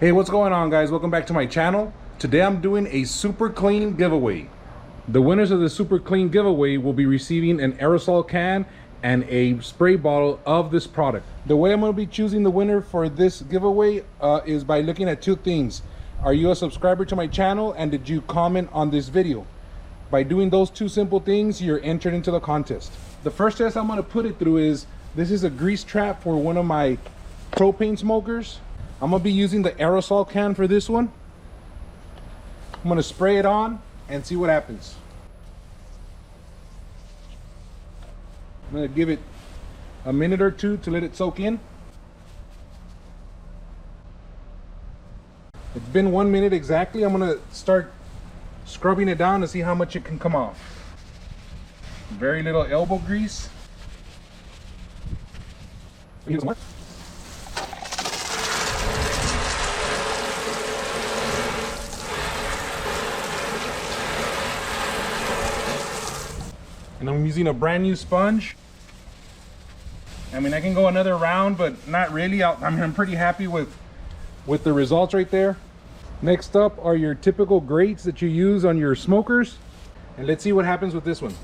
Hey, what's going on, guys? Welcome back to my channel. Today I'm doing a SuperClean giveaway. The winners of the SuperClean giveaway will be receiving an aerosol can and a spray bottle of this product. The way I'm going to be choosing the winner for this giveaway is by looking at two things. Are you a subscriber to my channel, and did you comment on this video? By doing those two simple things, you're entered into the contest. The first test I'm going to put it through is, this is a grease trap for one of my propane smokers. I'm going to be using the aerosol can for this one. I'm going to spray it on and see what happens. I'm going to give it a minute or two to let it soak in. It's been 1 minute exactly. I'm going to start scrubbing it down to see how much it can come off. Very little elbow grease. Here's more. And I'm using a brand new sponge. I mean, I can go another round, but not really. I'm pretty happy with the results right there. Next up are your typical grates that you use on your smokers. And let's see what happens with this one.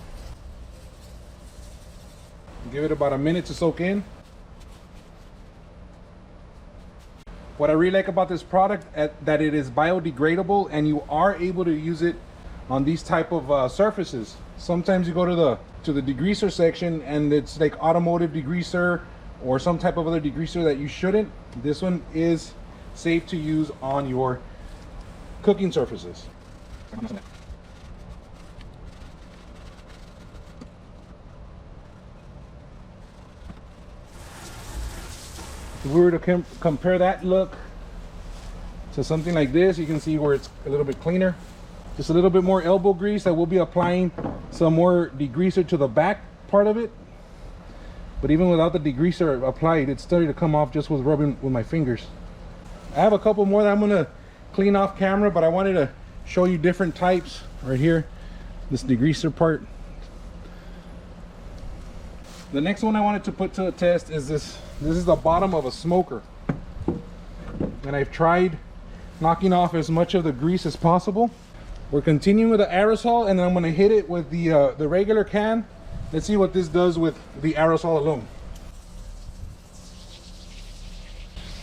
Give it about a minute to soak in. What I really like about this product is that it is biodegradable, and you are able to use it on these type of surfaces. Sometimes you go to the degreaser section and it's like automotive degreaser or some type of other degreaser that you shouldn't. This one is safe to use on your cooking surfaces. If we were to compare that look to something like this, you can see where it's a little bit cleaner. Just a little bit more elbow grease. I will be applying some more degreaser to the back part of it. But even without the degreaser applied, it's starting to come off just with rubbing with my fingers. I have a couple more that I'm going to clean off camera, but I wanted to show you different types right here. This degreaser part. The next one I wanted to put to a test is this. This is the bottom of a smoker. And I've tried knocking off as much of the grease as possible. We're continuing with the aerosol, and then I'm going to hit it with the regular can. Let's see what this does with the aerosol alone.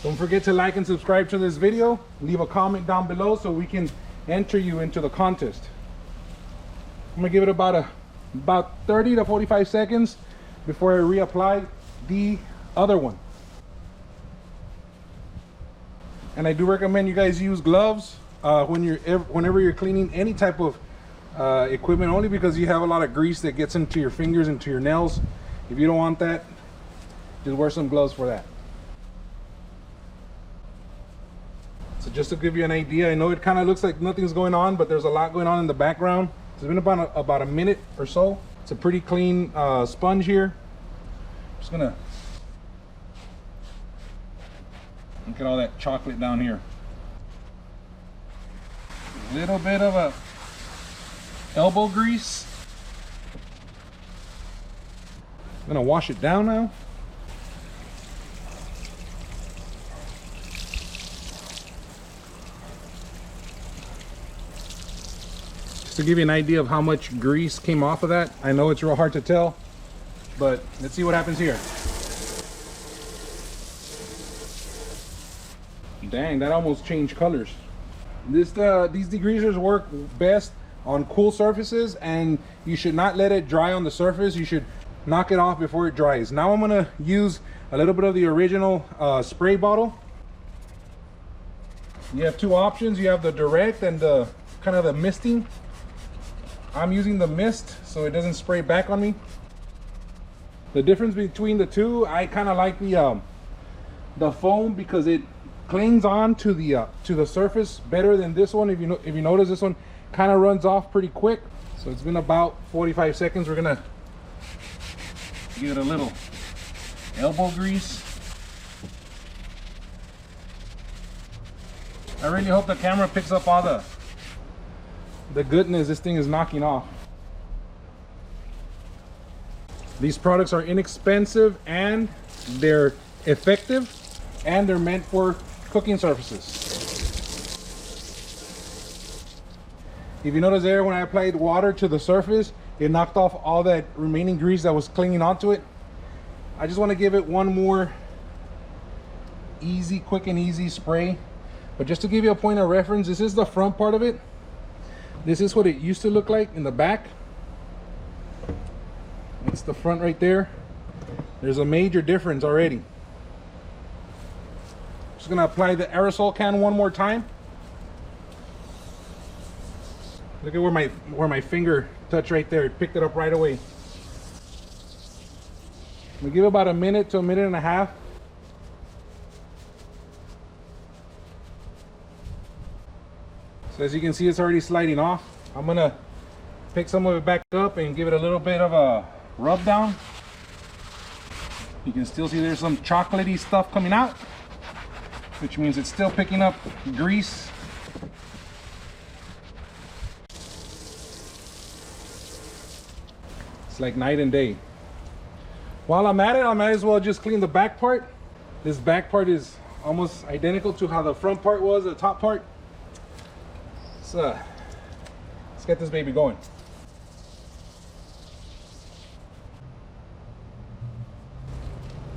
Don't forget to like and subscribe to this video. Leave a comment down below so we can enter you into the contest. I'm going to give it about 30 to 45 seconds before I reapply the other one. And I do recommend you guys use gloves whenever you're cleaning any type of equipment, only because you have a lot of grease that gets into your fingers, into your nails. If you don't want that, just wear some gloves for that. So just to give you an idea, I know it kind of looks like nothing's going on, but there's a lot going on in the background. It's been about a minute or so. It's a pretty clean sponge here. Just gonna look at all that chocolate down here. A little bit of a elbow grease. I'm gonna wash it down now. Just to give you an idea of how much grease came off of that. I know it's real hard to tell, but let's see what happens here. Dang, that almost changed colors. These degreasers work best on cool surfaces, and you should not let it dry on the surface. You should knock it off before it dries. Now I'm gonna use a little bit of the original spray bottle. You have two options. You have the direct and the kind of the misting. I'm using the mist so it doesn't spray back on me. The difference between the two, I kind of like the foam because it clings on to the surface better than this one. If you notice, this one kind of runs off pretty quick. So it's been about 45 seconds. We're gonna give it a little elbow grease. I really hope the camera picks up all the goodness this thing is knocking off. These products are inexpensive, and they're effective, and they're meant for cooking surfaces. If you notice there, when I applied water to the surface, it knocked off all that remaining grease that was clinging onto it. I just want to give it one more easy, quick and easy spray. But just to give you a point of reference, this is the front part of it. This is what it used to look like in the back. It's the front right there. There's a major difference already. Just gonna apply the aerosol can one more time. Look at where my finger touched right there. It picked it up right away. We give it about a minute to a minute and a half. So as you can see, it's already sliding off. I'm gonna pick some of it back up and give it a little bit of a rub down. You can still see there's some chocolatey stuff coming out, which means it's still picking up grease. It's like night and day. While I'm at it, I might as well just clean the back part. This back part is almost identical to how the front part was, the top part. So let's get this baby going.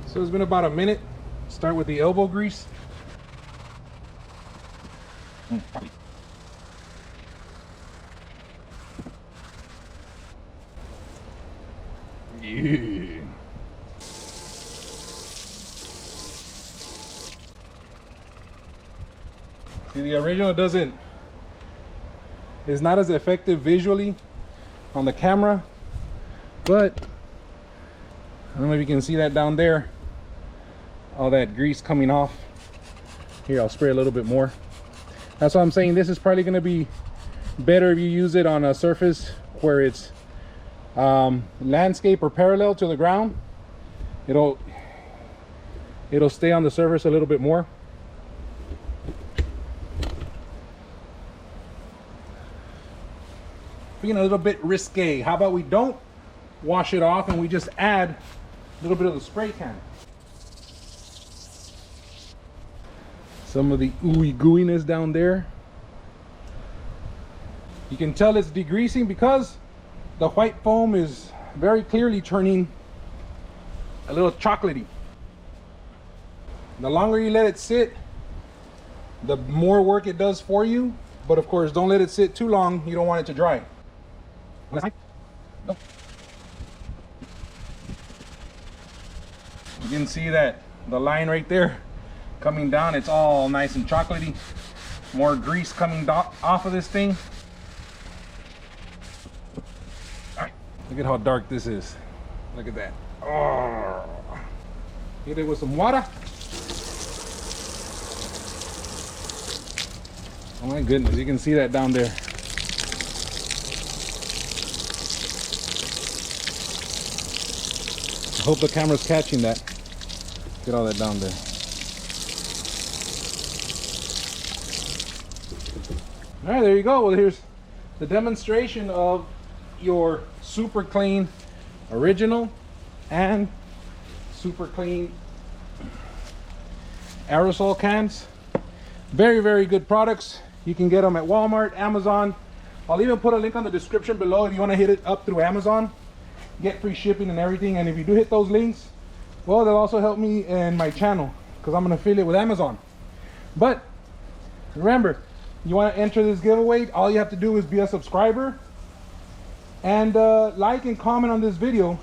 So it's been about a minute. Start with the elbow grease. Yeah. See, the original is not as effective visually on the camera, but I don't know if you can see that down there, all that grease coming off. Here, I'll spray a little bit more. That's what I'm saying. This is probably going to be better if you use it on a surface where it's landscape or parallel to the ground. It'll stay on the surface a little bit more. Being a little bit risque, how about we don't wash it off and we just add a little bit of the spray can. Some of the ooey gooiness down there. You can tell it's degreasing because the white foam is very clearly turning a little chocolatey. The longer you let it sit, the more work it does for you. But of course, don't let it sit too long. You don't want it to dry. You can see that the line right there coming down, it's all nice and chocolatey. More grease coming off of this thing. All right, look at how dark this is. Look at that. Oh. Hit it with some water. Oh my goodness, you can see that down there. I hope the camera's catching that. Get all that down there. All right, there you go. Well, here's the demonstration of your SuperClean original and SuperClean aerosol cans. Very, very good products. You can get them at Walmart, Amazon. I'll even put a link on the description below if you want to hit it up through Amazon. Get free shipping and everything. And if you do hit those links, well, they'll also help me and my channel because I'm an affiliate with Amazon. But remember, you want to enter this giveaway, all you have to do is be a subscriber and like and comment on this video,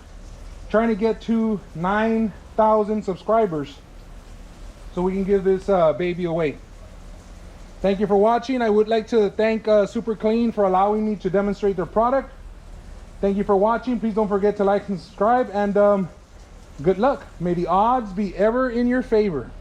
trying to get to 9,000 subscribers so we can give this baby away. Thank you for watching. I would like to thank SuperClean for allowing me to demonstrate their product. Thank you for watching. Please don't forget to like and subscribe, and good luck. May the odds be ever in your favor.